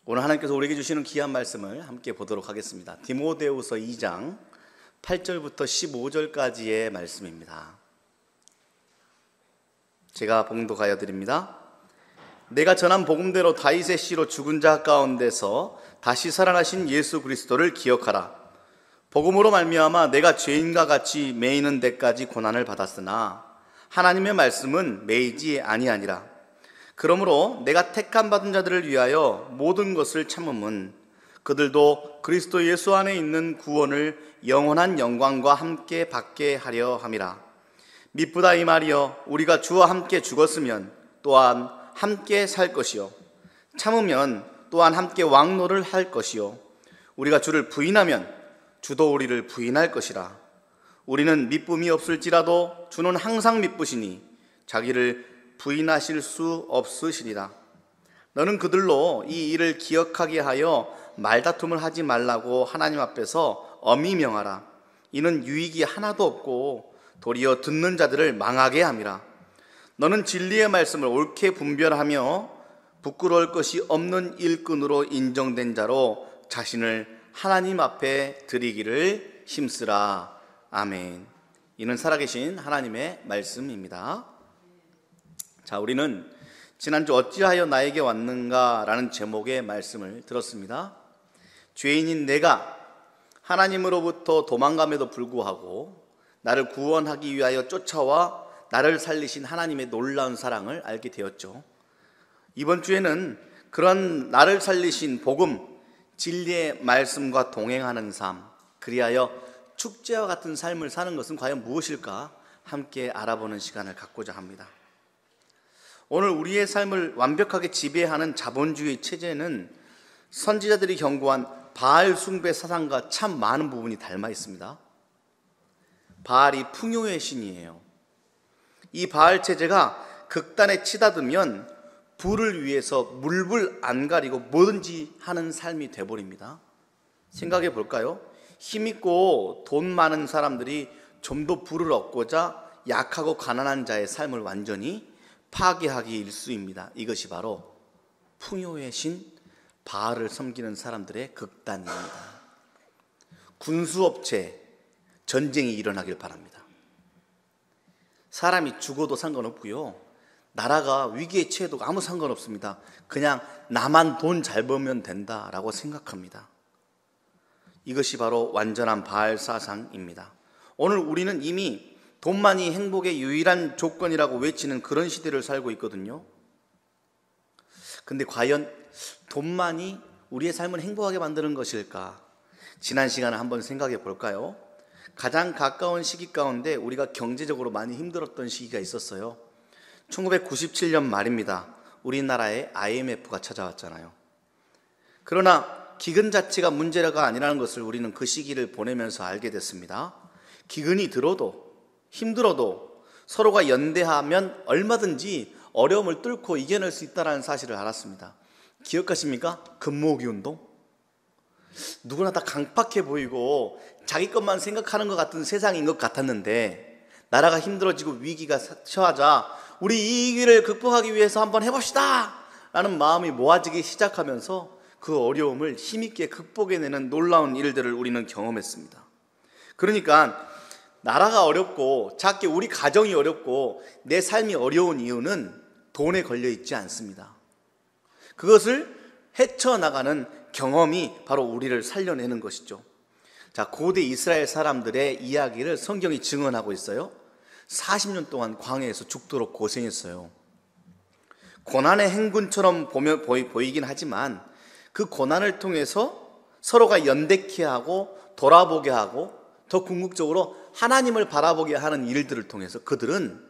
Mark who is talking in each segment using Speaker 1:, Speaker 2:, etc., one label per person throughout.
Speaker 1: 오늘 하나님께서 우리에게 주시는 귀한 말씀을 함께 보도록 하겠습니다. 디모데후서 2장 8절부터 15절까지의 말씀입니다. 제가 봉독하여 드립니다. 내가 전한 복음대로 다윗의 씨로 죽은 자 가운데서 다시 살아나신 예수 그리스도를 기억하라. 복음으로 말미암아 내가 죄인과 같이 매이는 데까지 고난을 받았으나 하나님의 말씀은 매이지 아니하니라. 그러므로 내가 택함 받은 자들을 위하여 모든 것을 참음은 그들도 그리스도 예수 안에 있는 구원을 영원한 영광과 함께 받게 하려 함이라. 미쁘다 이 말이여, 우리가 주와 함께 죽었으면 또한 함께 살 것이요, 참으면 또한 함께 왕노를 할 것이요, 우리가 주를 부인하면 주도 우리를 부인할 것이라. 우리는 미쁨이 없을지라도 주는 항상 미쁘시니 자기를 부인하실 수 없으시리라. 너는 그들로 이 일을 기억하게 하여 말다툼을 하지 말라고 하나님 앞에서 엄히 명하라. 이는 유익이 하나도 없고 도리어 듣는 자들을 망하게 함이라. 너는 진리의 말씀을 옳게 분별하며 부끄러울 것이 없는 일꾼으로 인정된 자로 자신을 하나님 앞에 드리기를 힘쓰라. 아멘. 이는 살아계신 하나님의 말씀입니다. 자, 우리는 지난주 어찌하여 나에게 왔는가 라는 제목의 말씀을 들었습니다. 죄인인 내가 하나님으로부터 도망감에도 불구하고 나를 구원하기 위하여 쫓아와 나를 살리신 하나님의 놀라운 사랑을 알게 되었죠. 이번 주에는 그런 나를 살리신 복음, 진리의 말씀과 동행하는 삶, 그리하여 축제와 같은 삶을 사는 것은 과연 무엇일까 함께 알아보는 시간을 갖고자 합니다. 오늘 우리의 삶을 완벽하게 지배하는 자본주의 체제는 선지자들이 경고한 바알 숭배 사상과 참 많은 부분이 닮아 있습니다. 바알이 풍요의 신이에요. 이 바알 체제가 극단에 치닫으면 부를 위해서 물불 안 가리고 뭐든지 하는 삶이 돼버립니다. 생각해 볼까요? 힘있고 돈 많은 사람들이 좀 더 부를 얻고자 약하고 가난한 자의 삶을 완전히 파괴하기 일쑤입니다. 이것이 바로 풍요의 신 바알을 섬기는 사람들의 극단입니다. 군수업체 전쟁이 일어나길 바랍니다. 사람이 죽어도 상관없고요, 나라가 위기에 처해도 아무 상관없습니다. 그냥 나만 돈 잘 벌면 된다라고 생각합니다. 이것이 바로 완전한 바알 사상입니다. 오늘 우리는 이미 돈만이 행복의 유일한 조건이라고 외치는 그런 시대를 살고 있거든요. 근데 과연 돈만이 우리의 삶을 행복하게 만드는 것일까? 지난 시간에 한번 생각해 볼까요? 가장 가까운 시기 가운데 우리가 경제적으로 많이 힘들었던 시기가 있었어요. 1997년 말입니다. 우리나라에 IMF가 찾아왔잖아요. 그러나 기근 자체가 문제가 아니라는 것을 우리는 그 시기를 보내면서 알게 됐습니다. 기근이 들어도 힘들어도 서로가 연대하면 얼마든지 어려움을 뚫고 이겨낼 수 있다는 사실을 알았습니다. 기억하십니까? 금모으기 운동? 누구나 다 강팍해 보이고 자기 것만 생각하는 것 같은 세상인 것 같았는데, 나라가 힘들어지고 위기가 처하자 우리 이 위기를 극복하기 위해서 한번 해봅시다 라는 마음이 모아지기 시작하면서 그 어려움을 힘있게 극복해내는 놀라운 일들을 우리는 경험했습니다. 그러니까 나라가 어렵고 작게 우리 가정이 어렵고 내 삶이 어려운 이유는 돈에 걸려 있지 않습니다. 그것을 헤쳐나가는 경험이 바로 우리를 살려내는 것이죠. 자, 고대 이스라엘 사람들의 이야기를 성경이 증언하고 있어요. 40년 동안 광야에서 죽도록 고생했어요. 고난의 행군처럼 보이긴 하지만 그 고난을 통해서 서로가 연대케 하고 돌아보게 하고 더 궁극적으로 하나님을 바라보게 하는 일들을 통해서 그들은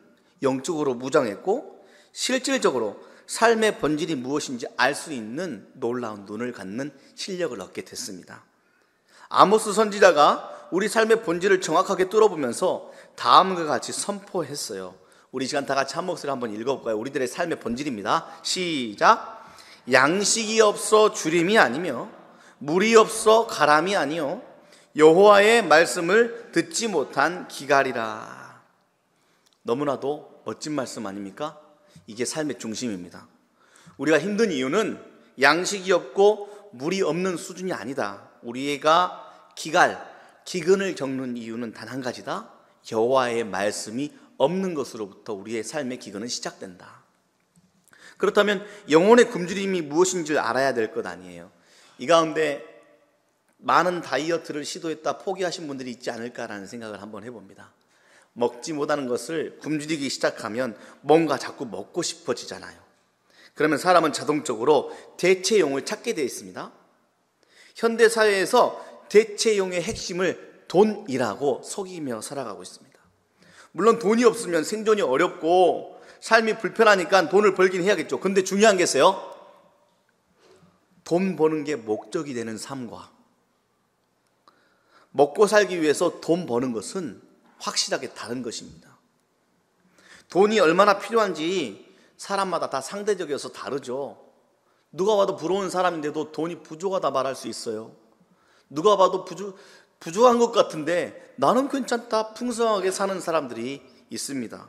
Speaker 1: 영적으로 무장했고 실질적으로 삶의 본질이 무엇인지 알 수 있는 놀라운 눈을 갖는 실력을 얻게 됐습니다. 아모스 선지자가 우리 삶의 본질을 정확하게 뚫어보면서 다음과 같이 선포했어요. 우리 시간 다 같이 한 목소리 한번 읽어볼까요? 우리들의 삶의 본질입니다. 시작. 양식이 없어 주림이 아니며 물이 없어 가람이 아니요 여호와의 말씀을 듣지 못한 기갈이라. 너무나도 멋진 말씀 아닙니까? 이게 삶의 중심입니다. 우리가 힘든 이유는 양식이 없고 물이 없는 수준이 아니다. 우리가 기근을 겪는 이유는 단 한 가지다. 여호와의 말씀이 없는 것으로부터 우리의 삶의 기근은 시작된다. 그렇다면 영혼의 굶주림이 무엇인지를 알아야 될 것 아니에요. 이 가운데 많은 다이어트를 시도했다 포기하신 분들이 있지 않을까라는 생각을 한번 해봅니다. 먹지 못하는 것을 굶주리기 시작하면 뭔가 자꾸 먹고 싶어지잖아요. 그러면 사람은 자동적으로 대체용을 찾게 되어 있습니다. 현대사회에서 대체용의 핵심을 돈이라고 속이며 살아가고 있습니다. 물론 돈이 없으면 생존이 어렵고 삶이 불편하니까 돈을 벌긴 해야겠죠. 근데 중요한 게 있어요. 돈 버는 게 목적이 되는 삶과 먹고 살기 위해서 돈 버는 것은 확실하게 다른 것입니다. 돈이 얼마나 필요한지 사람마다 다 상대적이어서 다르죠. 누가 봐도 부러운 사람인데도 돈이 부족하다 말할 수 있어요. 누가 봐도 부족한 것 같은데 나는 괜찮다 풍성하게 사는 사람들이 있습니다.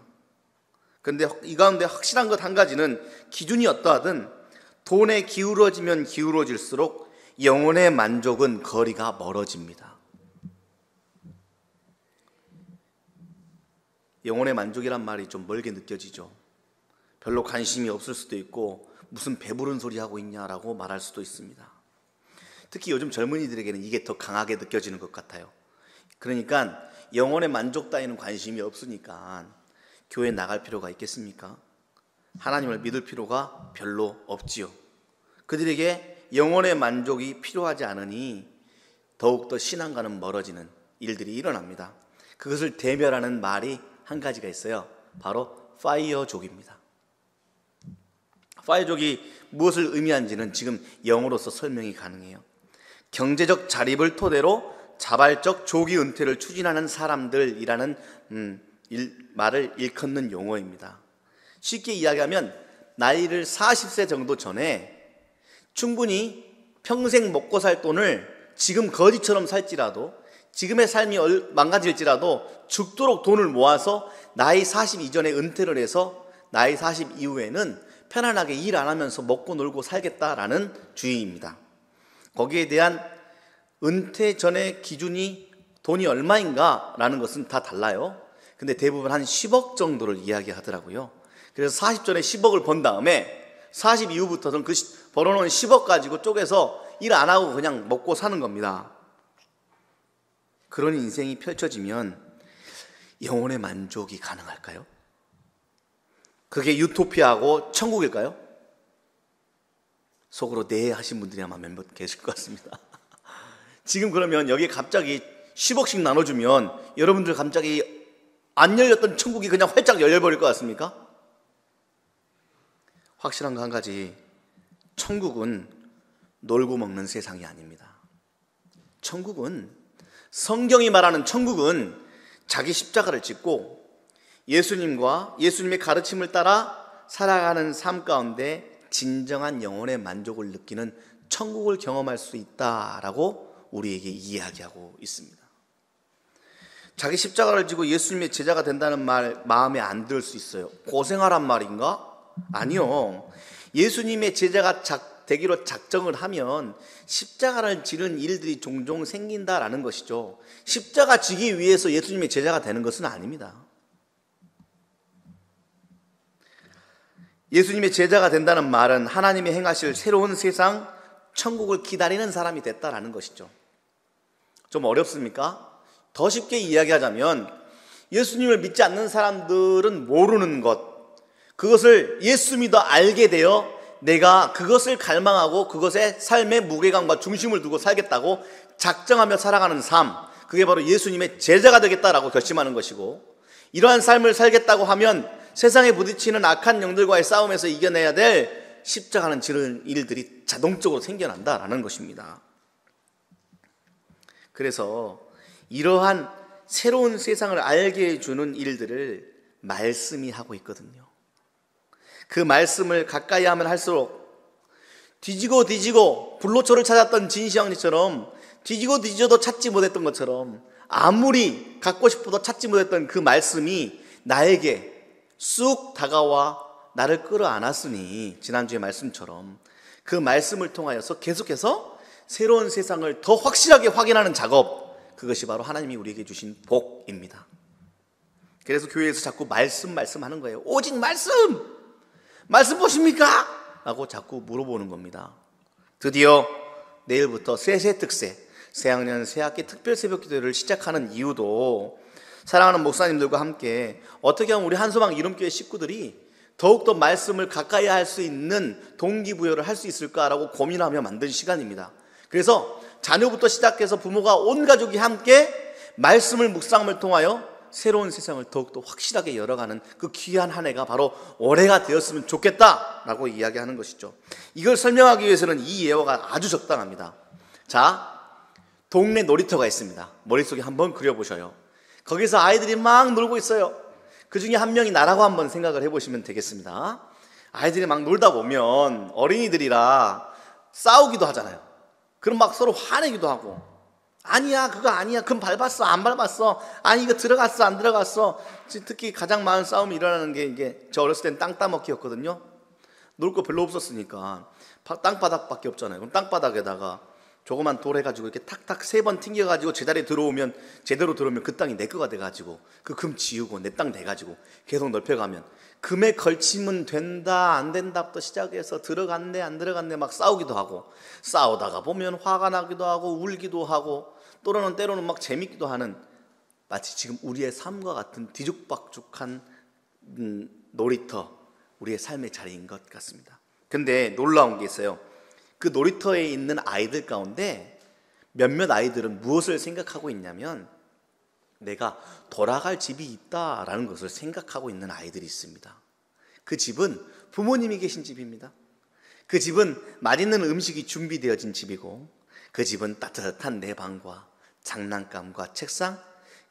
Speaker 1: 그런데 이 가운데 확실한 것 한 가지는 기준이 어떠하든 돈에 기울어지면 기울어질수록 영혼의 만족은 거리가 멀어집니다. 영혼의 만족이란 말이 좀 멀게 느껴지죠. 별로 관심이 없을 수도 있고 무슨 배부른 소리 하고 있냐라고 말할 수도 있습니다. 특히 요즘 젊은이들에게는 이게 더 강하게 느껴지는 것 같아요. 그러니까 영혼의 만족 따위는 관심이 없으니까 교회 나갈 필요가 있겠습니까? 하나님을 믿을 필요가 별로 없지요. 그들에게 영혼의 만족이 필요하지 않으니 더욱더 신앙과는 멀어지는 일들이 일어납니다. 그것을 대멸하는 말이 한 가지가 있어요. 바로 파이어족입니다. 파이어족이 무엇을 의미하는지는 지금 영어로서 설명이 가능해요. 경제적 자립을 토대로 자발적 조기 은퇴를 추진하는 사람들이라는 말을 일컫는 용어입니다. 쉽게 이야기하면 나이를 40세 정도 전에 충분히 평생 먹고 살 돈을 지금 거지처럼 살지라도 지금의 삶이 망가질지라도 죽도록 돈을 모아서 나이 40 이전에 은퇴를 해서 나이 40 이후에는 편안하게 일 안 하면서 먹고 놀고 살겠다라는 주의입니다. 거기에 대한 은퇴 전의 기준이 돈이 얼마인가라는 것은 다 달라요. 근데 대부분 한 10억 정도를 이야기하더라고요. 그래서 40 전에 10억을 번 다음에 40 이후부터는 그 벌어놓은 10억 가지고 쪼개서 일 안 하고 그냥 먹고 사는 겁니다. 그런 인생이 펼쳐지면 영혼의 만족이 가능할까요? 그게 유토피아하고 천국일까요? 속으로 네 하신 분들이 아마 몇몇 계실 것 같습니다. 지금 그러면 여기에 갑자기 10억씩 나눠주면 여러분들 갑자기 안 열렸던 천국이 그냥 활짝 열려버릴 것 같습니까? 확실한 거 한 가지, 천국은 놀고 먹는 세상이 아닙니다. 천국은, 성경이 말하는 천국은 자기 십자가를 짓고 예수님과 예수님의 가르침을 따라 살아가는 삶 가운데 진정한 영혼의 만족을 느끼는 천국을 경험할 수 있다라고 우리에게 이야기하고 있습니다. 자기 십자가를 지고 예수님의 제자가 된다는 말 마음에 안 들 수 있어요. 고생하란 말인가? 아니요. 예수님의 제자가 되기로 작정을 하면 십자가를 지는 일들이 종종 생긴다라는 것이죠. 십자가 지기 위해서 예수님의 제자가 되는 것은 아닙니다. 예수님의 제자가 된다는 말은 하나님이 행하실 새로운 세상, 천국을 기다리는 사람이 됐다라는 것이죠. 좀 어렵습니까? 더 쉽게 이야기하자면 예수님을 믿지 않는 사람들은 모르는 것, 그것을 예수 믿어 알게 되어 내가 그것을 갈망하고 그것에 삶의 무게감과 중심을 두고 살겠다고 작정하며 살아가는 삶, 그게 바로 예수님의 제자가 되겠다라고 결심하는 것이고, 이러한 삶을 살겠다고 하면 세상에 부딪히는 악한 영들과의 싸움에서 이겨내야 될 십자가는 지는 일들이 자동적으로 생겨난다라는 것입니다. 그래서 이러한 새로운 세상을 알게 해주는 일들을 말씀이 하고 있거든요. 그 말씀을 가까이 하면 할수록 뒤지고 불로초를 찾았던 진시황리처럼 뒤지고 뒤져도 찾지 못했던 것처럼 아무리 갖고 싶어도 찾지 못했던 그 말씀이 나에게 쑥 다가와 나를 끌어안았으니, 지난주의 말씀처럼 그 말씀을 통하여서 계속해서 새로운 세상을 더 확실하게 확인하는 작업, 그것이 바로 하나님이 우리에게 주신 복입니다. 그래서 교회에서 자꾸 말씀하는 거예요. 오직 말씀 보십니까? 라고 자꾸 물어보는 겁니다. 드디어 내일부터 새해특세, 새학년 새학기 특별 새벽 기도를 시작하는 이유도 사랑하는 목사님들과 함께 어떻게 하면 우리 한소망 이름교회 식구들이 더욱더 말씀을 가까이 할 수 있는 동기부여를 할 수 있을까라고 고민하며 만든 시간입니다. 그래서 자녀부터 시작해서 부모가 온 가족이 함께 말씀을 묵상을 통하여 새로운 세상을 더욱더 확실하게 열어가는 그 귀한 한 해가 바로 올해가 되었으면 좋겠다라고 이야기하는 것이죠. 이걸 설명하기 위해서는 이 예화가 아주 적당합니다. 자, 동네 놀이터가 있습니다. 머릿속에 한번 그려보셔요. 거기서 아이들이 막 놀고 있어요. 그 중에 한 명이 나라고 한번 생각을 해보시면 되겠습니다. 아이들이 막 놀다 보면 어린이들이라 싸우기도 하잖아요. 그럼 막 서로 화내기도 하고, 아니야, 그거 아니야, 그럼 밟았어, 안 밟았어, 아니 이거 들어갔어, 안 들어갔어. 특히 가장 많은 싸움이 일어나는 게 이게 저 어렸을 땐 땅 따먹기였거든요. 놀 거 별로 없었으니까 땅바닥밖에 없잖아요. 그럼 땅바닥에다가 조그만 돌 해가지고 이렇게 탁탁 3번 튕겨가지고 제대로 들어오면 그 땅이 내 거가 돼가지고 그 금 지우고 내 땅 돼가지고 계속 넓혀가면 금에 걸치면 된다 안 된다부터 시작해서 들어갔네 안 들어갔네 막 싸우기도 하고, 싸우다가 보면 화가 나기도 하고 울기도 하고 때로는 막 재밌기도 하는, 마치 지금 우리의 삶과 같은 뒤죽박죽한 놀이터, 우리의 삶의 자리인 것 같습니다. 근데 놀라운 게 있어요. 그 놀이터에 있는 아이들 가운데 몇몇 아이들은 무엇을 생각하고 있냐면 내가 돌아갈 집이 있다라는 것을 생각하고 있는 아이들이 있습니다. 그 집은 부모님이 계신 집입니다. 그 집은 맛있는 음식이 준비되어진 집이고, 그 집은 따뜻한 내 방과 장난감과 책상,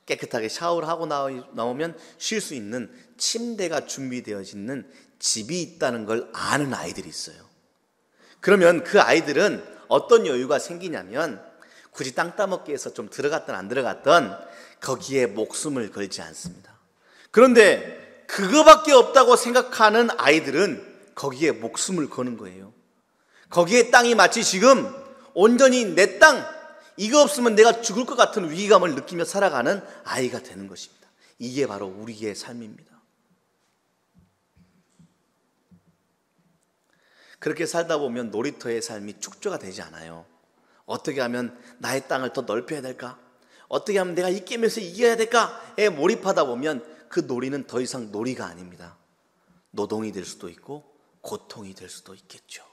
Speaker 1: 깨끗하게 샤워를 하고 나오면 쉴 수 있는 침대가 준비되어지는 집이 있다는 걸 아는 아이들이 있어요. 그러면 그 아이들은 어떤 여유가 생기냐면 굳이 땅 따먹기 위해서 좀 들어갔든 안 들어갔든 거기에 목숨을 걸지 않습니다. 그런데 그거밖에 없다고 생각하는 아이들은 거기에 목숨을 거는 거예요. 거기에 땅이 마치 지금 온전히 내 땅, 이거 없으면 내가 죽을 것 같은 위기감을 느끼며 살아가는 아이가 되는 것입니다. 이게 바로 우리의 삶입니다. 그렇게 살다 보면 놀이터의 삶이 축조가 되지 않아요. 어떻게 하면 나의 땅을 더 넓혀야 될까? 어떻게 하면 내가 이 게임에서 이겨야 될까에 몰입하다 보면 그 놀이는 더 이상 놀이가 아닙니다. 노동이 될 수도 있고 고통이 될 수도 있겠죠.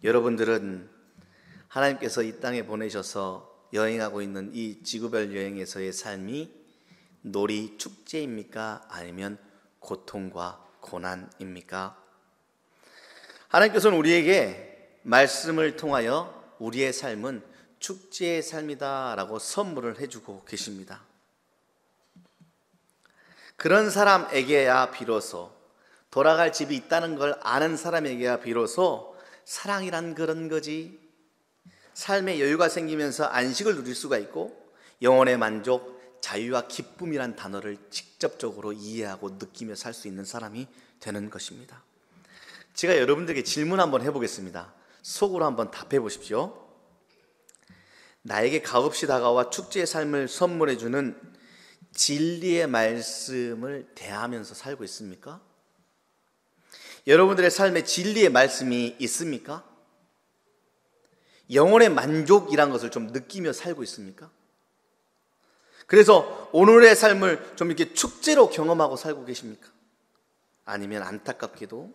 Speaker 1: 여러분들은 하나님께서 이 땅에 보내셔서 여행하고 있는 이 지구별 여행에서의 삶이 놀이 축제입니까? 아니면 고통과 고난입니까? 하나님께서는 우리에게 말씀을 통하여 우리의 삶은 축제의 삶이다라고 선물을 해주고 계십니다. 그런 사람에게야 비로소, 돌아갈 집이 있다는 걸 아는 사람에게야 비로소 사랑이란 그런 거지, 삶의 여유가 생기면서 안식을 누릴 수가 있고 영혼의 만족, 자유와 기쁨이란 단어를 직접적으로 이해하고 느끼며 살 수 있는 사람이 되는 것입니다. 제가 여러분들에게 질문 한번 해보겠습니다. 속으로 한번 답해 보십시오. 나에게 값없이 다가와 축제의 삶을 선물해주는 진리의 말씀을 대하면서 살고 있습니까? 여러분들의 삶에 진리의 말씀이 있습니까? 영혼의 만족이란 것을 좀 느끼며 살고 있습니까? 그래서 오늘의 삶을 좀 이렇게 축제로 경험하고 살고 계십니까? 아니면 안타깝게도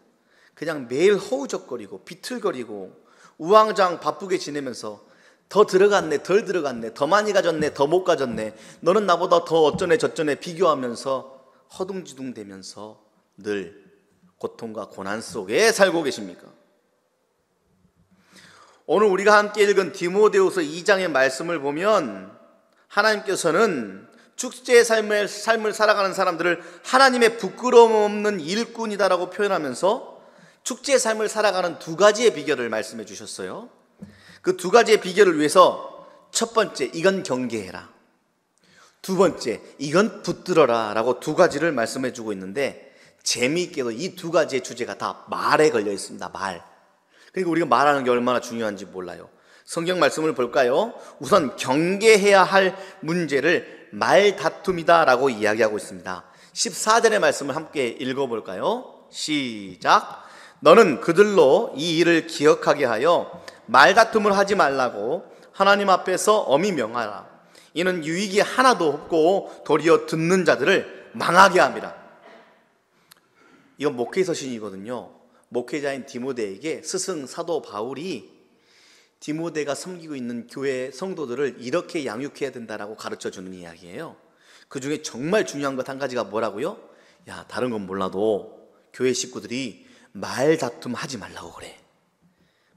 Speaker 1: 그냥 매일 허우적거리고 비틀거리고 우왕좌왕 바쁘게 지내면서 더 들어갔네, 덜 들어갔네, 더 많이 가졌네, 더 못 가졌네, 너는 나보다 더 어쩌네 저쩌네 비교하면서 허둥지둥 되면서 늘 고통과 고난 속에 살고 계십니까? 오늘 우리가 함께 읽은 디모데후서 2장의 말씀을 보면 하나님께서는 축제의 삶을 살아가는 사람들을 하나님의 부끄러움 없는 일꾼이다라고 표현하면서 축제의 삶을 살아가는 2가지의 비결을 말씀해 주셨어요. 그 2가지의 비결을 위해서 첫 번째, 이건 경계해라. 두 번째, 이건 붙들어라 라고 2가지를 말씀해 주고 있는데, 재미있게도 이 2가지의 주제가 다 말에 걸려 있습니다. 말. 그리고 우리가 말하는 게 얼마나 중요한지 몰라요. 성경 말씀을 볼까요? 우선 경계해야 할 문제를 말다툼이다라고 이야기하고 있습니다. 14절의 말씀을 함께 읽어볼까요? 시작. 너는 그들로 이 일을 기억하게 하여 말다툼을 하지 말라고 하나님 앞에서 엄히 명하라. 이는 유익이 하나도 없고 도리어 듣는 자들을 망하게 합니다. 이건 목회 서신이거든요. 목회자인 디모데에게 스승 사도 바울이 디모데가 섬기고 있는 교회 성도들을 이렇게 양육해야 된다라고 가르쳐주는 이야기예요. 그 중에 정말 중요한 것 한 가지가 뭐라고요? 야, 다른 건 몰라도 교회 식구들이 말다툼 하지 말라고 그래.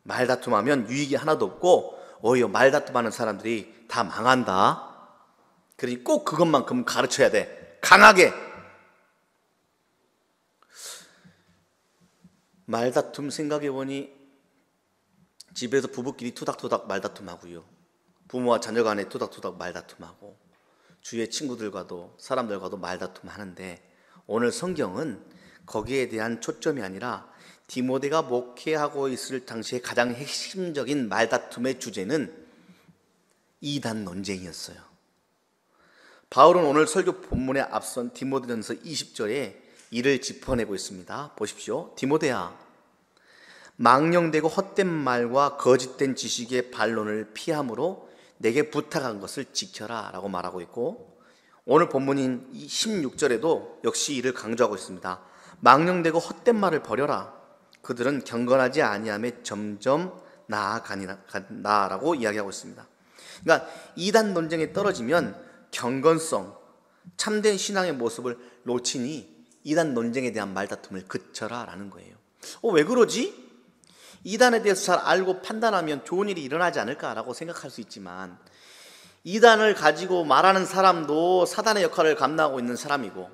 Speaker 1: 말다툼하면 유익이 하나도 없고 오히려 말다툼하는 사람들이 다 망한다. 그러니 꼭 그것만큼 가르쳐야 돼. 강하게. 말다툼 생각해보니 집에서 부부끼리 투닥투닥 말다툼하고요. 부모와 자녀 간에 투닥투닥 말다툼하고 주위의 친구들과도 사람들과도 말다툼하는데 오늘 성경은 거기에 대한 초점이 아니라 디모데가 목회하고 있을 당시에 가장 핵심적인 말다툼의 주제는 이단 논쟁이었어요. 바울은 오늘 설교 본문에 앞선 디모데전서 20절에 이를 짚어내고 있습니다. 보십시오. 디모데야, 망령되고 헛된 말과 거짓된 지식의 반론을 피함으로 내게 부탁한 것을 지켜라 라고 말하고 있고, 오늘 본문인 16절에도 역시 이를 강조하고 있습니다. 망령되고 헛된 말을 버려라. 그들은 경건하지 아니함에 점점 나아가니라고 이야기하고 있습니다. 그러니까 이단 논쟁에 떨어지면 경건성, 참된 신앙의 모습을 놓치니 이단 논쟁에 대한 말다툼을 그쳐라 라는 거예요. 왜 그러지? 이단에 대해서 잘 알고 판단하면 좋은 일이 일어나지 않을까라고 생각할 수 있지만, 이단을 가지고 말하는 사람도 사단의 역할을 감당하고 있는 사람이고,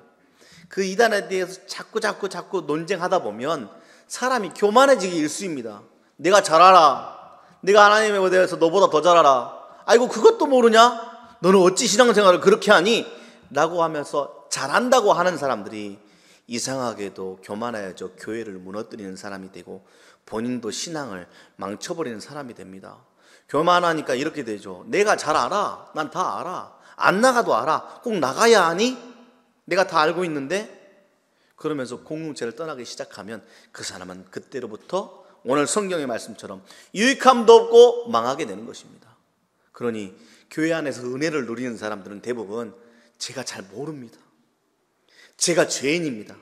Speaker 1: 그 이단에 대해서 자꾸 논쟁하다 보면 사람이 교만해지기 일쑤입니다. 내가 잘 알아. 내가 하나님에 대해서 너보다 더 잘 알아. 아이고 그것도 모르냐? 너는 어찌 신앙생활을 그렇게 하니? 라고 하면서 잘한다고 하는 사람들이 이상하게도 교만해져 교회를 무너뜨리는 사람이 되고 본인도 신앙을 망쳐버리는 사람이 됩니다. 교만하니까 이렇게 되죠. 내가 잘 알아. 난 다 알아. 안 나가도 알아. 꼭 나가야 하니? 내가 다 알고 있는데? 그러면서 공동체를 떠나기 시작하면 그 사람은 그때로부터 오늘 성경의 말씀처럼 유익함도 없고 망하게 되는 것입니다. 그러니 교회 안에서 은혜를 누리는 사람들은 대부분 제가 잘 모릅니다. 제가 죄인입니다.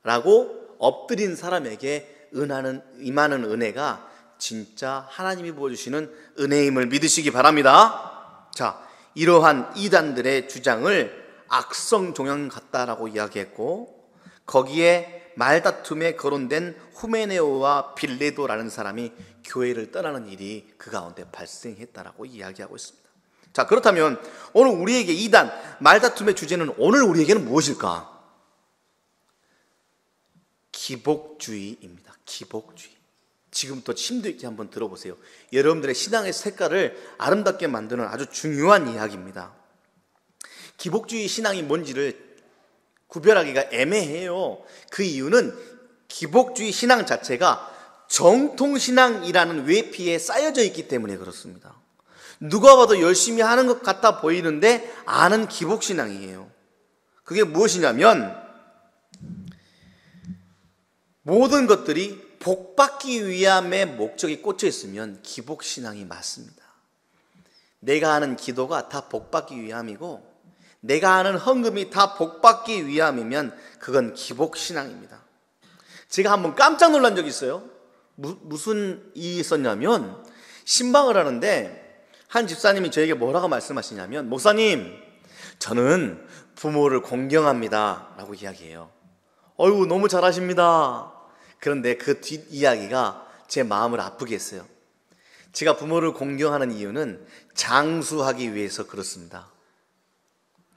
Speaker 1: 라고 엎드린 사람에게 임하는 은혜가 진짜 하나님이 부어주시는 은혜임을 믿으시기 바랍니다. 자, 이러한 이단들의 주장을 악성 종양 같다라고 이야기했고, 거기에 말다툼에 거론된 후메네오와 빌레도라는 사람이 교회를 떠나는 일이 그 가운데 발생했다라고 이야기하고 있습니다. 자, 그렇다면 오늘 우리에게 이단, 말다툼의 주제는 오늘 우리에게는 무엇일까? 기복주의입니다. 기복주의. 지금부터 심도 있게 한번 들어보세요. 여러분들의 신앙의 색깔을 아름답게 만드는 아주 중요한 이야기입니다. 기복주의 신앙이 뭔지를 구별하기가 애매해요. 그 이유는 기복주의 신앙 자체가 정통신앙이라는 외피에 쌓여져 있기 때문에 그렇습니다. 누가 봐도 열심히 하는 것 같아 보이는데 아는 기복신앙이에요. 그게 무엇이냐면 모든 것들이 복받기 위함의 목적이 꽂혀 있으면 기복신앙이 맞습니다. 내가 하는 기도가 다 복받기 위함이고 내가 하는 헌금이 다 복받기 위함이면 그건 기복신앙입니다. 제가 한번 깜짝 놀란 적이 있어요. 무슨 일이 있었냐면 신방을 하는데 한 집사님이 저에게 뭐라고 말씀하시냐면, 목사님, 저는 부모를 공경합니다 라고 이야기해요. 어휴, 너무 잘하십니다. 그런데 그 뒷이야기가 제 마음을 아프게 했어요. 제가 부모를 공경하는 이유는 장수하기 위해서 그렇습니다.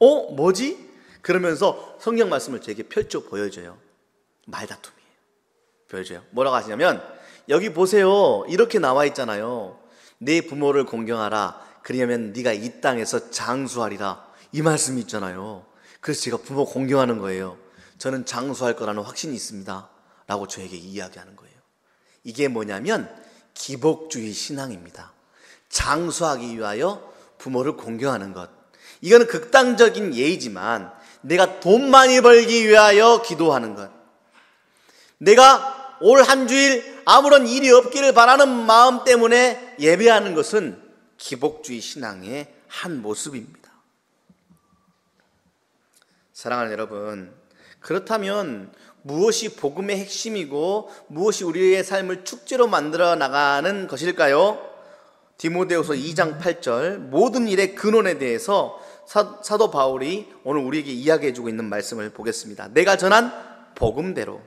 Speaker 1: 뭐지? 그러면서 성경 말씀을 제게 펼쳐 보여줘요. 말다툼이에요. 보여줘요. 뭐라고 하시냐면, 여기 보세요. 이렇게 나와 있잖아요. 내 부모를 공경하라. 그러면 네가 이 땅에서 장수하리라. 이 말씀이 있잖아요. 그래서 제가 부모 공경하는 거예요. 저는 장수할 거라는 확신이 있습니다. 라고 저에게 이야기하는 거예요. 이게 뭐냐면 기복주의 신앙입니다. 장수하기 위하여 부모를 공경하는 것. 이거는 극단적인 예이지만 내가 돈 많이 벌기 위하여 기도하는 것. 내가 올 한 주일 아무런 일이 없기를 바라는 마음 때문에 예배하는 것은 기복주의 신앙의 한 모습입니다. 사랑하는 여러분, 그렇다면 무엇이 복음의 핵심이고 무엇이 우리의 삶을 축제로 만들어 나가는 것일까요? 디모데후서 2장 8절, 모든 일의 근원에 대해서 사도 바울이 오늘 우리에게 이야기해주고 있는 말씀을 보겠습니다. 내가 전한 복음대로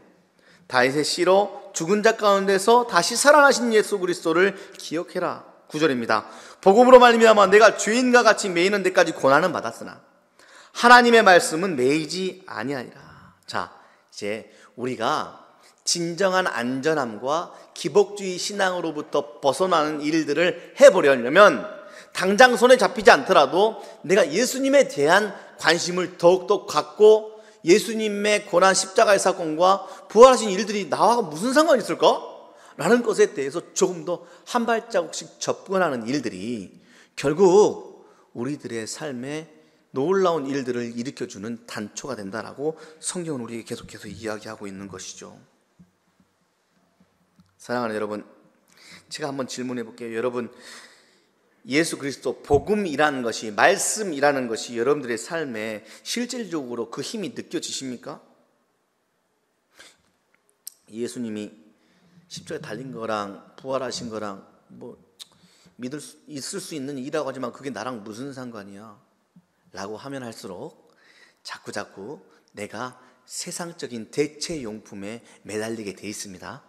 Speaker 1: 다윗의 씨로 죽은 자 가운데서 다시 살아나신 예수 그리스도를 기억해라. 9절입니다. 복음으로 말미암아 내가 죄인과 같이 매이는 데까지 고난은 받았으나 하나님의 말씀은 매이지 아니하니라. 자, 이제 우리가 진정한 안전함과 기복주의 신앙으로부터 벗어나는 일들을 해보려면 당장 손에 잡히지 않더라도 내가 예수님에 대한 관심을 더욱더 갖고 예수님의 고난 십자가의 사건과 부활하신 일들이 나와 무슨 상관이 있을까? 라는 것에 대해서 조금 더 한 발자국씩 접근하는 일들이 결국 우리들의 삶에 놀라운 일들을 일으켜주는 단초가 된다라고 성경은 우리에게 계속해서 이야기하고 있는 것이죠. 사랑하는 여러분, 제가 한번 질문해 볼게요. 여러분, 예수 그리스도 복음이라는 것이, 말씀이라는 것이 여러분들의 삶에 실질적으로 그 힘이 느껴지십니까? 예수님이 십자가에 달린 거랑 부활하신 거랑 믿을 수 있을 수 있는 일이라고 하지만 그게 나랑 무슨 상관이야? 라고 하면 할수록 자꾸 내가 세상적인 대체용품에 매달리게 돼 있습니다.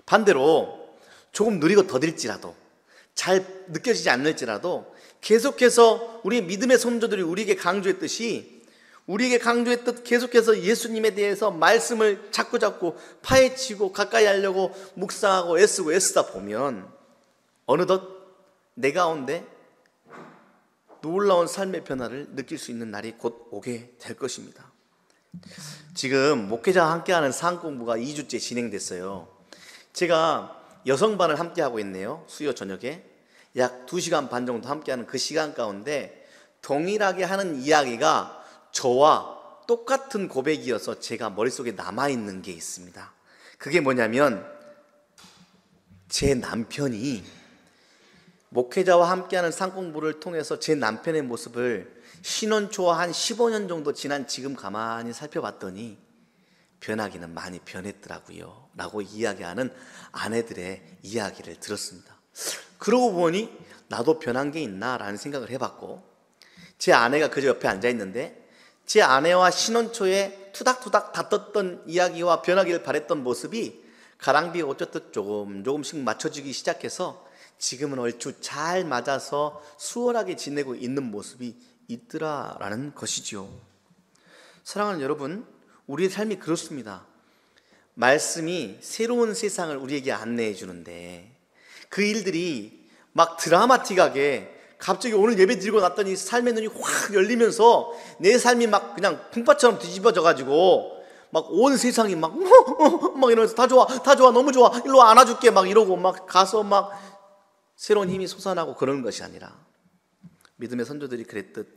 Speaker 1: 반대로 조금 느리고 더딜지라도 잘 느껴지지 않을지라도 계속해서 우리 믿음의 선조들이 우리에게 강조했듯이 계속해서 예수님에 대해서 말씀을 자꾸 파헤치고 가까이 하려고 묵상하고 애쓰다 보면 어느덧 내 가운데 놀라운 삶의 변화를 느낄 수 있는 날이 곧 오게 될 것입니다. 지금 목회자와 함께하는 사항공부가 2주째 진행됐어요. 제가 여성반을 함께하고 있네요. 수요 저녁에 약 2시간 반 정도 함께하는 그 시간 가운데 동일하게 하는 이야기가 저와 똑같은 고백이어서 제가 머릿속에 남아있는 게 있습니다. 그게 뭐냐면 제 남편이 목회자와 함께하는 상공부를 통해서 제 남편의 모습을 신혼 초와 한 15년 정도 지난 지금 가만히 살펴봤더니 변하기는 많이 변했더라고요 라고 이야기하는 아내들의 이야기를 들었습니다. 그러고 보니 나도 변한 게 있나 라는 생각을 해봤고, 제 아내가 그저 옆에 앉아있는데 제 아내와 신혼 초에 투닥투닥 다퉜던 이야기와 변하기를 바랬던 모습이 가랑비에 어쩌듯 조금씩 맞춰지기 시작해서 지금은 얼추 잘 맞아서 수월하게 지내고 있는 모습이 있더라라는 것이지요. 사랑하는 여러분, 우리의 삶이 그렇습니다. 말씀이 새로운 세상을 우리에게 안내해 주는데 그 일들이 막 드라마틱하게 갑자기 오늘 예배 드리고 났더니 삶의 눈이 확 열리면서 내 삶이 막 그냥 풍파처럼 뒤집어져 가지고 막 온 세상이 막 이러면서 다 좋아 너무 좋아 일로 와, 안아줄게 막 이러고 막 가서 막 새로운 힘이 솟아나고 그러는 것이 아니라 믿음의 선조들이 그랬듯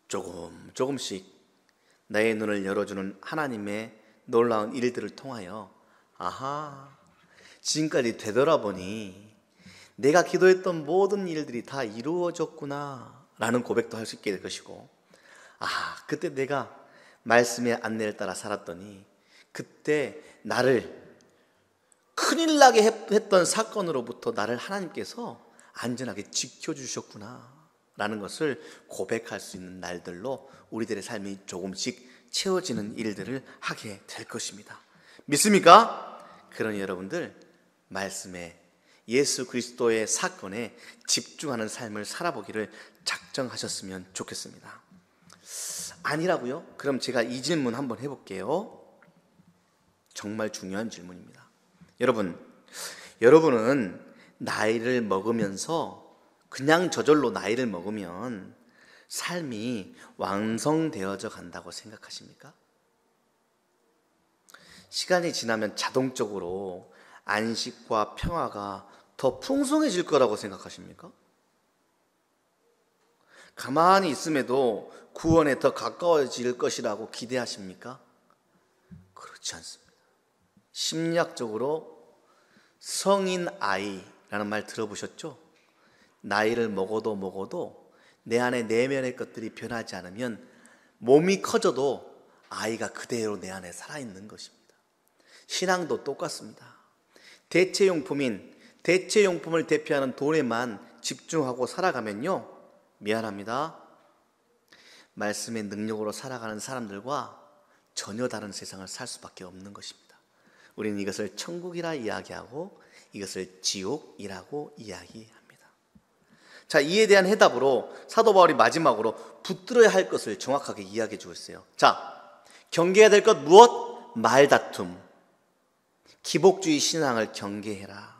Speaker 1: 조금씩 나의 눈을 열어주는 하나님의 놀라운 일들을 통하여 아하, 지금까지 되돌아보니 내가 기도했던 모든 일들이 다 이루어졌구나 라는 고백도 할 수 있게 될 것이고, 그때 내가 말씀의 안내를 따라 살았더니 그때 나를 큰일 나게 했던 사건으로부터 나를 하나님께서 안전하게 지켜주셨구나 라는 것을 고백할 수 있는 날들로 우리들의 삶이 조금씩 채워지는 일들을 하게 될 것입니다. 믿습니까? 그러니 여러분들 말씀에 예수 그리스도의 사건에 집중하는 삶을 살아보기를 작정하셨으면 좋겠습니다. 아니라고요? 그럼 제가 이 질문 한번 해볼게요. 정말 중요한 질문입니다. 여러분은 나이를 먹으면서 그냥 저절로 나이를 먹으면 삶이 완성되어져 간다고 생각하십니까? 시간이 지나면 자동적으로 안식과 평화가 더 풍성해질 거라고 생각하십니까? 가만히 있음에도 구원에 더 가까워질 것이라고 기대하십니까? 그렇지 않습니다. 심리학적으로 성인 아이라는 말 들어보셨죠? 나이를 먹어도 내 안에 내면의 것들이 변하지 않으면 몸이 커져도 아이가 그대로 내 안에 살아있는 것입니다. 신앙도 똑같습니다. 대체용품을 대표하는 돈에만 집중하고 살아가면요, 미안합니다, 말씀의 능력으로 살아가는 사람들과 전혀 다른 세상을 살 수밖에 없는 것입니다. 우리는 이것을 천국이라 이야기하고 이것을 지옥이라고 이야기합니다. 자, 이에 대한 해답으로 사도 바울이 마지막으로 붙들어야 할 것을 정확하게 이야기해 주고 있어요. 자, 경계해야 될 것 무엇? 말다툼, 기복주의 신앙을 경계해라.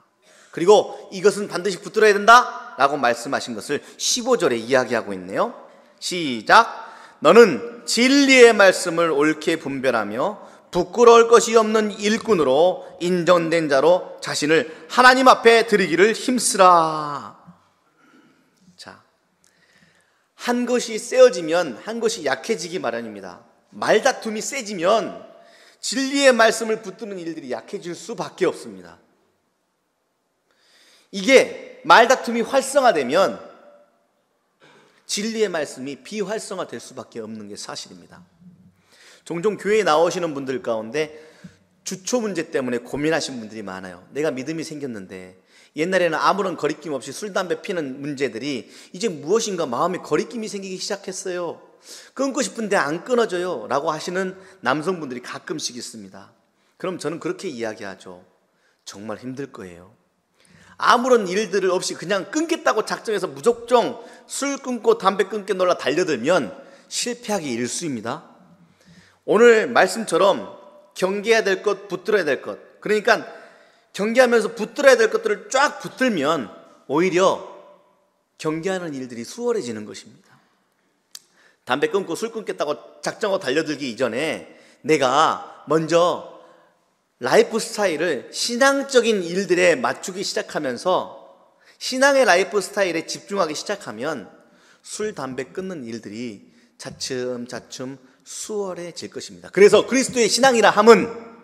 Speaker 1: 그리고 이것은 반드시 붙들어야 된다 라고 말씀하신 것을 15절에 이야기하고 있네요. 시작. 너는 진리의 말씀을 옳게 분별하며 부끄러울 것이 없는 일꾼으로 인정된 자로 자신을 하나님 앞에 드리기를 힘쓰라. 자, 한 것이 세어지면 한 것이 약해지기 마련입니다. 말다툼이 세지면 진리의 말씀을 붙드는 일들이 약해질 수밖에 없습니다. 이게 말다툼이 활성화되면 진리의 말씀이 비활성화될 수밖에 없는 게 사실입니다. 종종 교회에 나오시는 분들 가운데 주초 문제 때문에 고민하신 분들이 많아요. 내가 믿음이 생겼는데 옛날에는 아무런 거리낌 없이 술, 담배 피는 문제들이 이제 무엇인가 마음에 거리낌이 생기기 시작했어요. 끊고 싶은데 안 끊어져요 라고 하시는 남성분들이 가끔씩 있습니다. 그럼 저는 그렇게 이야기하죠. 정말 힘들 거예요. 아무런 일들을 없이 그냥 끊겠다고 작정해서 무작정 술 끊고 담배 끊게 놀라 달려들면 실패하기 일쑤입니다. 오늘 말씀처럼 경계해야 될 것, 붙들어야 될 것, 그러니까 경계하면서 붙들어야 될 것들을 쫙 붙들면 오히려 경계하는 일들이 수월해지는 것입니다. 담배 끊고 술 끊겠다고 작정하고 달려들기 이전에 내가 먼저 라이프 스타일을 신앙적인 일들에 맞추기 시작하면서 신앙의 라이프 스타일에 집중하기 시작하면 술, 담배 끊는 일들이 차츰차츰 수월해질 것입니다. 그래서 그리스도의 신앙이라 함은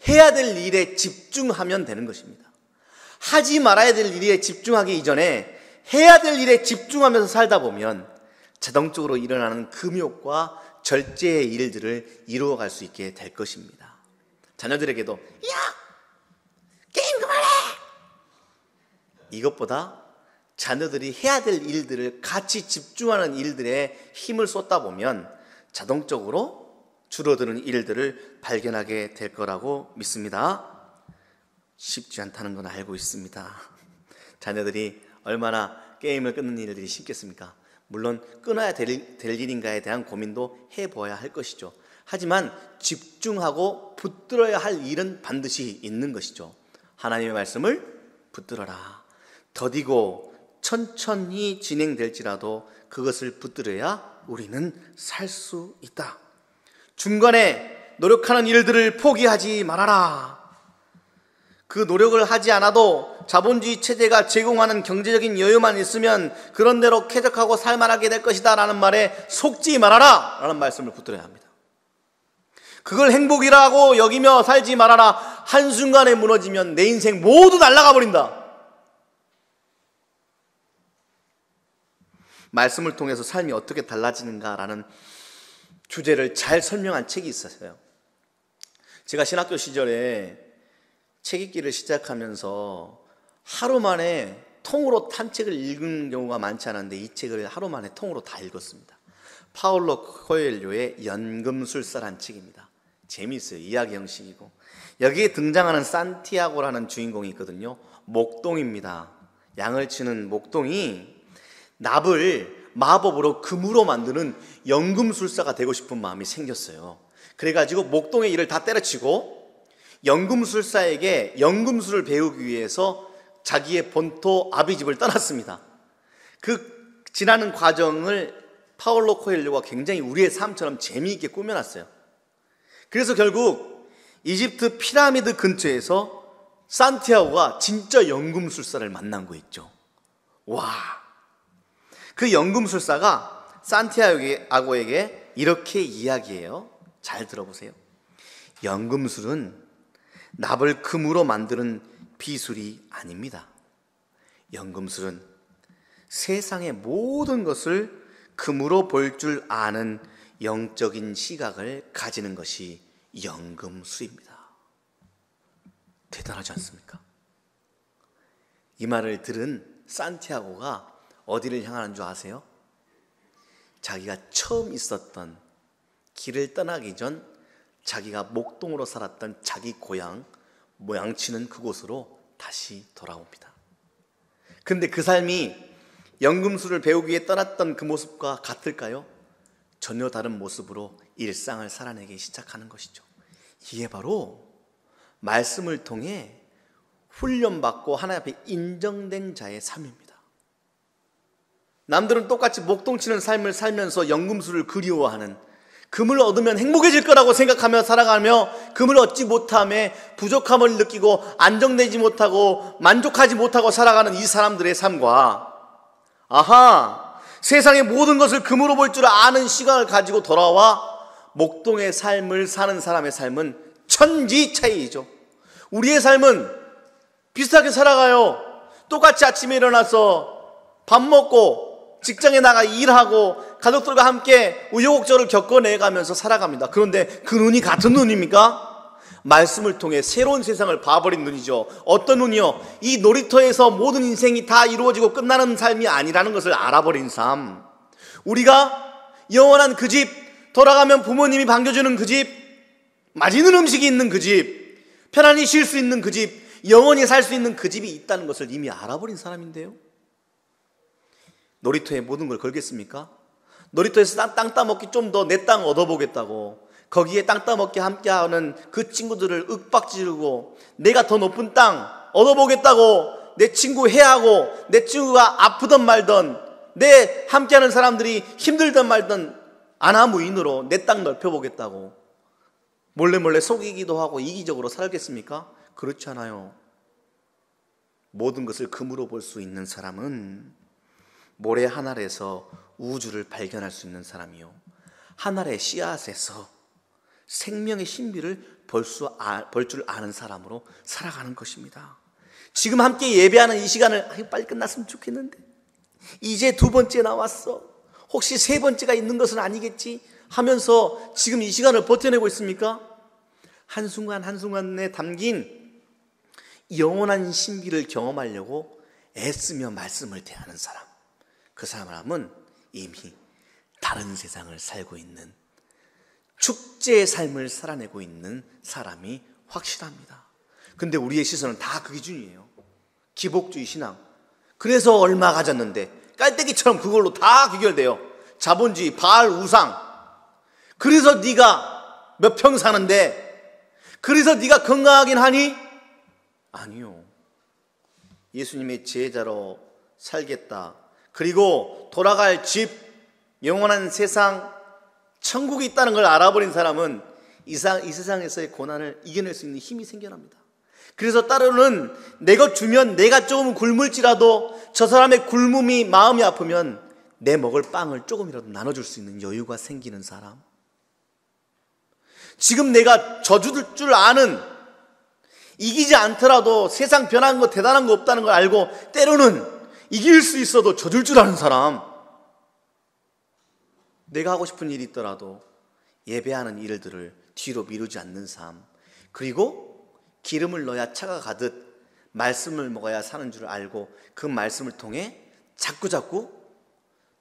Speaker 1: 해야 될 일에 집중하면 되는 것입니다. 하지 말아야 될 일에 집중하기 이전에 해야 될 일에 집중하면서 살다 보면 자동적으로 일어나는 금욕과 절제의 일들을 이루어갈 수 있게 될 것입니다. 자녀들에게도 야! 게임 그만해! 이것보다 자녀들이 해야 될 일들을 같이 집중하는 일들에 힘을 쏟다 보면 자동적으로 줄어드는 일들을 발견하게 될 거라고 믿습니다. 쉽지 않다는 건 알고 있습니다. 자녀들이 얼마나 게임을 끊는 일들이 쉽겠습니까? 물론 끊어야 될 일인가에 대한 고민도 해봐야 할 것이죠. 하지만 집중하고 붙들어야 할 일은 반드시 있는 것이죠. 하나님의 말씀을 붙들어라. 더디고 천천히 진행될지라도 그것을 붙들어야 우리는 살 수 있다. 중간에 노력하는 일들을 포기하지 말아라. 그 노력을 하지 않아도 자본주의 체제가 제공하는 경제적인 여유만 있으면 그런 대로 쾌적하고 살만하게 될 것이다 라는 말에 속지 말아라 라는 말씀을 붙들어야 합니다. 그걸 행복이라고 여기며 살지 말아라. 한순간에 무너지면 내 인생 모두 날아가 버린다. 말씀을 통해서 삶이 어떻게 달라지는가라는 주제를 잘 설명한 책이 있었어요. 제가 신학교 시절에 책 읽기를 시작하면서 하루 만에 통으로 한 책을 읽은 경우가 많지 않았는데 이 책을 하루 만에 통으로 다 읽었습니다. 파울로 코엘료의 연금술사라는 책입니다. 재미있어요. 이야기 형식이고 여기에 등장하는 산티아고라는 주인공이 있거든요. 목동입니다. 양을 치는 목동이 납을 마법으로 금으로 만드는 연금술사가 되고 싶은 마음이 생겼어요. 그래가지고 목동의 일을 다 때려치고 연금술사에게 연금술을 배우기 위해서 자기의 본토 아비집을 떠났습니다. 그 지나는 과정을 파울로 코엘료가 굉장히 우리의 삶처럼 재미있게 꾸며놨어요. 그래서 결국 이집트 피라미드 근처에서 산티아고가 진짜 연금술사를 만난 거 있죠. 와, 그 연금술사가 산티아고에게 이렇게 이야기해요. 잘 들어보세요. 연금술은 납을 금으로 만드는 비술이 아닙니다. 연금술은 세상의 모든 것을 금으로 볼 줄 아는 영적인 시각을 가지는 것이 연금술입니다. 대단하지 않습니까? 이 말을 들은 산티아고가 어디를 향하는 줄 아세요? 자기가 처음 있었던, 길을 떠나기 전 자기가 목동으로 살았던 자기 고향 모양치는 그곳으로 다시 돌아옵니다. 근데 그 삶이 연금술을 배우기 위해 떠났던 그 모습과 같을까요? 전혀 다른 모습으로 일상을 살아내기 시작하는 것이죠. 이게 바로 말씀을 통해 훈련받고 하나님 앞에 인정된 자의 삶입니다. 남들은 똑같이 목동치는 삶을 살면서 연금술을 그리워하는, 금을 얻으면 행복해질 거라고 생각하며 살아가며 금을 얻지 못함에 부족함을 느끼고 안정되지 못하고 만족하지 못하고 살아가는 이 사람들의 삶과, 아하, 세상의 모든 것을 금으로 볼 줄 아는 시각을 가지고 돌아와 목동의 삶을 사는 사람의 삶은 천지 차이이죠. 우리의 삶은 비슷하게 살아가요. 똑같이 아침에 일어나서 밥 먹고 직장에 나가 일하고 가족들과 함께 우여곡절을 겪어내가면서 살아갑니다. 그런데 그 눈이 같은 눈입니까? 말씀을 통해 새로운 세상을 봐버린 눈이죠. 어떤 눈이요? 이 놀이터에서 모든 인생이 다 이루어지고 끝나는 삶이 아니라는 것을 알아버린 삶. 우리가 영원한 그 집, 돌아가면 부모님이 반겨주는 그 집, 맛있는 음식이 있는 그 집, 편안히 쉴 수 있는 그 집, 영원히 살 수 있는 그 집이 있다는 것을 이미 알아버린 사람인데요. 놀이터에 모든 걸 걸겠습니까? 놀이터에서 땅 따먹기 좀 더 내 땅 얻어보겠다고, 거기에 땅 따먹기 함께하는 그 친구들을 윽박지르고 내가 더 높은 땅 얻어보겠다고 내 친구 해하고 내 친구가 아프던 말던 내 함께하는 사람들이 힘들던 말던 아나무인으로 내 땅 넓혀보겠다고 몰래 속이기도 하고 이기적으로 살겠습니까? 그렇지 않아요. 모든 것을 금으로 볼 수 있는 사람은 모래 한 알에서 우주를 발견할 수 있는 사람이요, 한 알의 씨앗에서 생명의 신비를 볼 줄 아는 사람으로 살아가는 것입니다. 지금 함께 예배하는 이 시간을 빨리 끝났으면 좋겠는데 이제 두 번째 나왔어, 혹시 세 번째가 있는 것은 아니겠지 하면서 지금 이 시간을 버텨내고 있습니까? 한순간 한순간에 담긴 영원한 신비를 경험하려고 애쓰며 말씀을 대하는 사람, 그 사람은 이미 다른 세상을 살고 있는, 축제의 삶을 살아내고 있는 사람이 확실합니다. 근데 우리의 시선은 다 그 기준이에요. 기복주의 신앙. 그래서 얼마 가졌는데 깔때기처럼 그걸로 다 귀결돼요. 자본주의, 바알, 우상. 그래서 네가 몇 평 사는데, 그래서 네가 건강하긴 하니? 아니요. 예수님의 제자로 살겠다, 그리고 돌아갈 집, 영원한 세상, 천국이 있다는 걸 알아버린 사람은 이 세상에서의 고난을 이겨낼 수 있는 힘이 생겨납니다. 그래서 따로는 내 것 주면 내가 조금 굶을지라도 저 사람의 굶음이 마음이 아프면 내 먹을 빵을 조금이라도 나눠줄 수 있는 여유가 생기는 사람. 지금 내가 져줄 줄 아는, 이기지 않더라도 세상 변한 거 대단한 거 없다는 걸 알고 때로는 이길 수 있어도 져줄 줄 아는 사람. 내가 하고 싶은 일이 있더라도 예배하는 일들을 뒤로 미루지 않는 삶. 그리고 기름을 넣어야 차가 가듯 말씀을 먹어야 사는 줄 알고 그 말씀을 통해 자꾸자꾸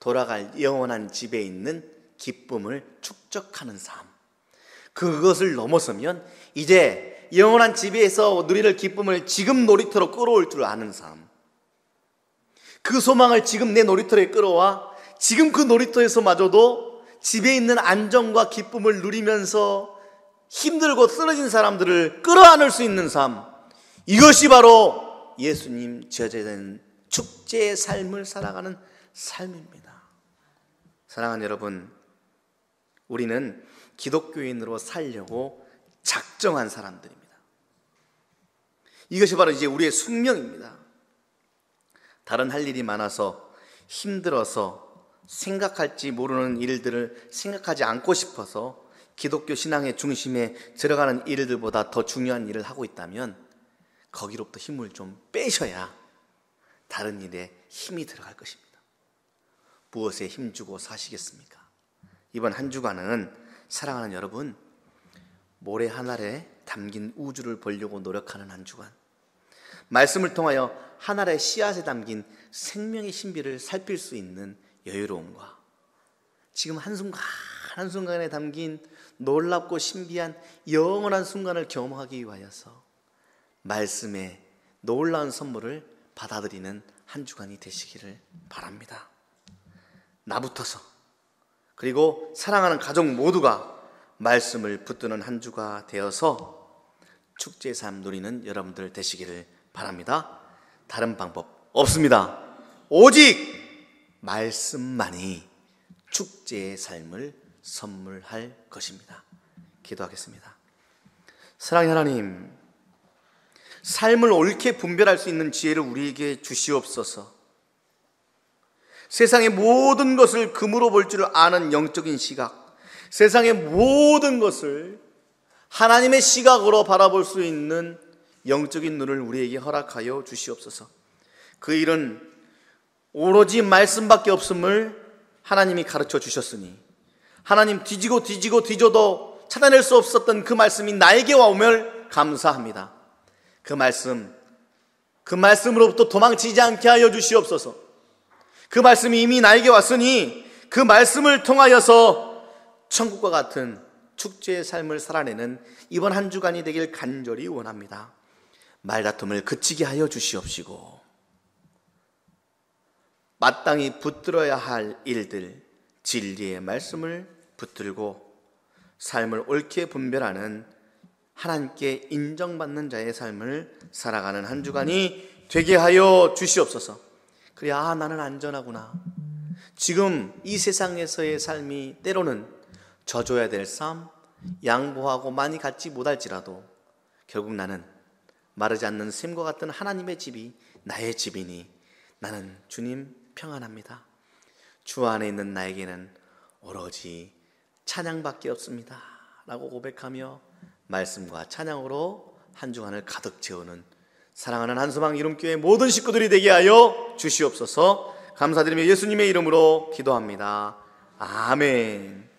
Speaker 1: 돌아갈 영원한 집에 있는 기쁨을 축적하는 삶. 그것을 넘어서면 이제 영원한 집에서 누릴 기쁨을 지금 놀이터로 끌어올 줄 아는 삶. 그 소망을 지금 내 놀이터에 끌어와 지금 그 놀이터에서마저도 집에 있는 안정과 기쁨을 누리면서 힘들고 쓰러진 사람들을 끌어안을 수 있는 삶. 이것이 바로 예수님 제자된 축제의 삶을 살아가는 삶입니다. 사랑하는 여러분, 우리는 기독교인으로 살려고 작정한 사람들입니다. 이것이 바로 이제 우리의 숙명입니다. 다른 할 일이 많아서 힘들어서 생각할지 모르는 일들을 생각하지 않고 싶어서 기독교 신앙의 중심에 들어가는 일들보다 더 중요한 일을 하고 있다면 거기로부터 힘을 좀 빼셔야 다른 일에 힘이 들어갈 것입니다. 무엇에 힘주고 사시겠습니까? 이번 한 주간은 사랑하는 여러분, 모래 한 알에 담긴 우주를 보려고 노력하는 한 주간, 말씀을 통하여 한 알의 씨앗에 담긴 생명의 신비를 살필 수 있는 여유로움과 지금 한순간에 담긴 놀랍고 신비한 영원한 순간을 경험하기 위하여서 말씀의 놀라운 선물을 받아들이는 한 주간이 되시기를 바랍니다. 나부터서 그리고 사랑하는 가족 모두가 말씀을 붙드는 한 주가 되어서 축제의 삶 누리는 여러분들 되시기를 바랍니다. 다른 방법 없습니다. 오직 말씀만이 축제의 삶을 선물할 것입니다. 기도하겠습니다. 사랑의 하나님, 삶을 옳게 분별할 수 있는 지혜를 우리에게 주시옵소서. 세상의 모든 것을 금으로 볼 줄 아는 영적인 시각, 세상의 모든 것을 하나님의 시각으로 바라볼 수 있는 영적인 눈을 우리에게 허락하여 주시옵소서. 그 일은 오로지 말씀밖에 없음을 하나님이 가르쳐 주셨으니 하나님 뒤져도 찾아낼 수 없었던 그 말씀이 나에게 와오면 감사합니다. 그 말씀으로부터 도망치지 않게 하여 주시옵소서. 그 말씀이 이미 나에게 왔으니 그 말씀을 통하여서 천국과 같은 축제의 삶을 살아내는 이번 한 주간이 되길 간절히 원합니다. 말다툼을 그치게 하여 주시옵시고 마땅히 붙들어야 할 일들, 진리의 말씀을 붙들고 삶을 옳게 분별하는 하나님께 인정받는 자의 삶을 살아가는 한 주간이 되게 하여 주시옵소서. 그래야 나는 안전하구나. 지금 이 세상에서의 삶이 때로는 져줘야 될 삶, 양보하고 많이 갖지 못할지라도 결국 나는 마르지 않는 샘과 같은 하나님의 집이 나의 집이니 나는 주님 평안합니다. 주 안에 있는 나에게는 오로지 찬양밖에 없습니다 라고 고백하며 말씀과 찬양으로 한 주간을 가득 채우는 사랑하는 한소망 이름교회 모든 식구들이 되게 하여 주시옵소서. 감사드리며 예수님의 이름으로 기도합니다. 아멘.